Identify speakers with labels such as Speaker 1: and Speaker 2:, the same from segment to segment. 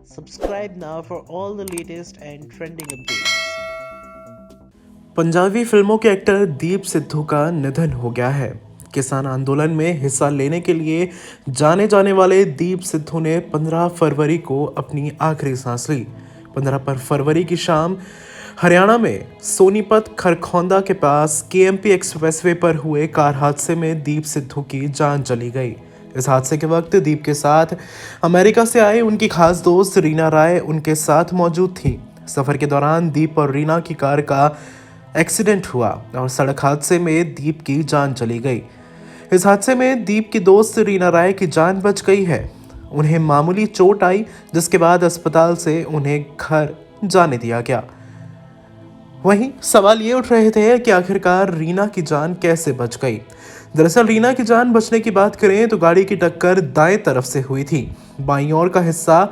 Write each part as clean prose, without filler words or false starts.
Speaker 1: Subscribe now for all the latest and trending updates.
Speaker 2: Punjabi फिल्मों के actor Deep Sidhu का निधन हो गया है। किसान आंदोलन में हिस्सा लेने के लिए जाने जाने वाले दीप सिद्धू ने 15 फरवरी को अपनी आखिरी सांस ली। 15 फरवरी की शाम हरियाणा में सोनीपत खरखौंदा के पास केएमपी एक्सप्रेसवे पर हुए कार हादसे में दीप सिद्धू की जान चली गई। इस हादसे के वक्त दीप के साथ अमेरिका से आए उनकी खास दोस्त रीना राय उनके साथ मौजूद थी। सफर के दौरान दीप और रीना की कार का एक्सीडेंट हुआ और सड़क हादसे में दीप की जान चली गई। इस हादसे में दीप की दोस्त रीना राय की जान बच गई है। उन्हें मामूली चोट आई, जिसके बाद अस्पताल से उन्हें घर जाने दिया गया। वहीं सवाल ये उठ रहे थे कि आखिरकार रीना की जान कैसे बच गई। दरअसल रीना की जान बचने की बात करें तो गाड़ी की टक्कर दाएं तरफ से हुई थी। बाईं ओर का हिस्सा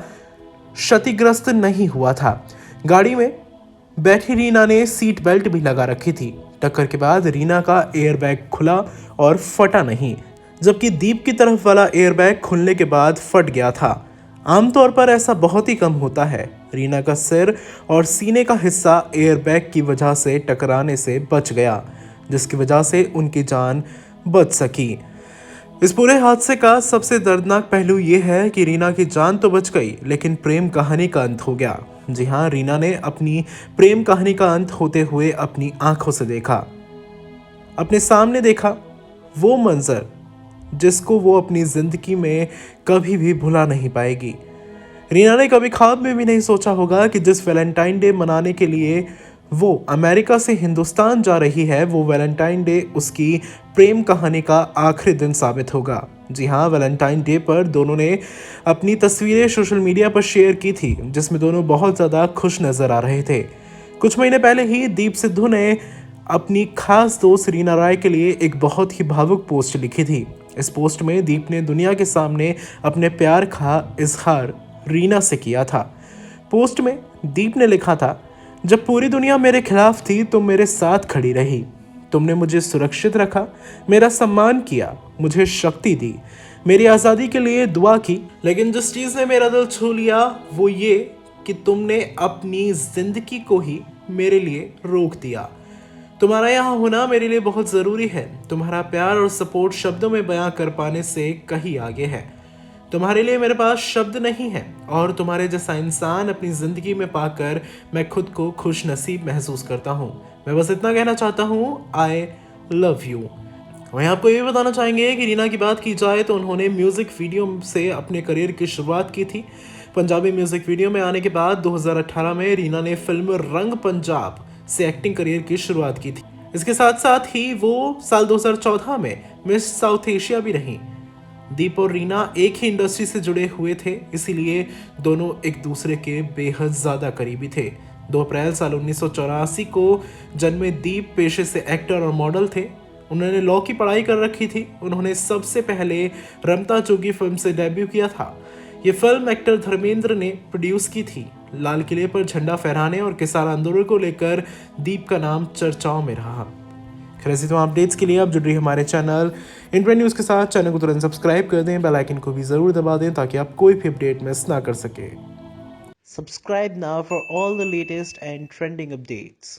Speaker 2: क्षतिग्रस्त नहीं हुआ था। गाड़ी में बैठी रीना ने सीट बेल्ट भी लगा रखी थी। टक्कर के बाद रीना का एयरबैग खुला और फटा नहीं, जबकि दीप की तरफ वाला एयरबैग खुलने के बाद फट गया था। आमतौर पर ऐसा बहुत ही कम होता है। रीना का सिर और सीने का हिस्सा एयरबैग की वजह से टकराने से बच गया, जिसकी वजह से उनकी जान बच सकी। इस पूरे हादसे का सबसे दर्दनाक पहलू यह है कि रीना की जान तो बच गई, लेकिन प्रेम कहानी का अंत हो गया। जी हाँ, रीना ने अपनी प्रेम कहानी का अंत होते हुए अपनी आंखों से देखा, अपने सामने देखा वो मंजर जिसको वो अपनी जिंदगी में कभी भी भुला नहीं पाएगी। रीना ने कभी ख्वाब में भी नहीं सोचा होगा कि जिस वैलेंटाइन डे मनाने के लिए वो अमेरिका से हिंदुस्तान जा रही है, वो वैलेंटाइन डे उसकी प्रेम कहानी का आखिरी दिन साबित होगा। जी हाँ, वैलेंटाइन डे पर दोनों ने अपनी तस्वीरें सोशल मीडिया पर शेयर की थी, जिसमें दोनों बहुत ज़्यादा खुश नजर आ रहे थे। कुछ महीने पहले ही दीप सिद्धू ने अपनी खास दोस्त रीना राय के लिए एक बहुत ही भावुक पोस्ट लिखी थी। इस पोस्ट में दीप ने दुनिया के सामने अपने प्यार का इजहार रीना से किया था। पोस्ट में दीप ने लिखा था, जब पूरी दुनिया मेरे खिलाफ थी तुम मेरे साथ खड़ी रही। तुमने मुझे सुरक्षित रखा, मेरा सम्मान किया, मुझे शक्ति दी, मेरी आज़ादी के लिए दुआ की। लेकिन जिस चीज़ ने मेरा दिल छू लिया वो ये कि तुमने अपनी जिंदगी को ही मेरे लिए रोक दिया। तुम्हारा यहाँ होना मेरे लिए बहुत ज़रूरी है। तुम्हारा प्यार और सपोर्ट शब्दों में बयां कर पाने से कहीं आगे है। तुम्हारे लिए मेरे पास शब्द नहीं है और तुम्हारे जैसा इंसान अपनी ज़िंदगी में पाकर मैं खुद को खुश नसीब महसूस करता हूँ। मैं बस इतना कहना चाहता हूँ, आई लव यू। वहीं आपको ये बताना चाहेंगे कि रीना की बात की जाए तो उन्होंने म्यूज़िक वीडियो से अपने करियर की शुरुआत की थी। पंजाबी म्यूज़िक वीडियो में आने के बाद 2018 में रीना ने फिल्म रंग पंजाब से एक्टिंग करियर की शुरुआत की थी। इसके साथ साथ ही वो साल 2014 में मिस साउथ एशिया भी रहीं। दीप और रीना एक ही इंडस्ट्री से जुड़े हुए थे, इसीलिए दोनों एक दूसरे के बेहद ज़्यादा करीबी थे। 2 अप्रैल साल 1984 को जन्मे दीप पेशे से एक्टर और मॉडल थे। उन्होंने लॉ की पढ़ाई कर रखी थी। उन्होंने सबसे पहले रमता जोगी फिल्म से डेब्यू किया था। ये फिल्म एक्टर धर्मेंद्र ने प्रोड्यूस की थी। लाल किले पर झंडा फहराने और किसान आंदोलन को लेकर दीप का नाम चर्चाओं में रहा। खैर, ऐसी तमाम अपडेट्स के लिए आप जुड़ रही हमारे चैनल इंडियन न्यूज़ के साथ। चैनल को तुरंत सब्सक्राइब कर दें, बेल आइकन को भी ज़रूर दबा दें ताकि आप कोई भी अपडेट मिस ना कर सके।
Speaker 1: Subscribe now for all the latest and trending updates.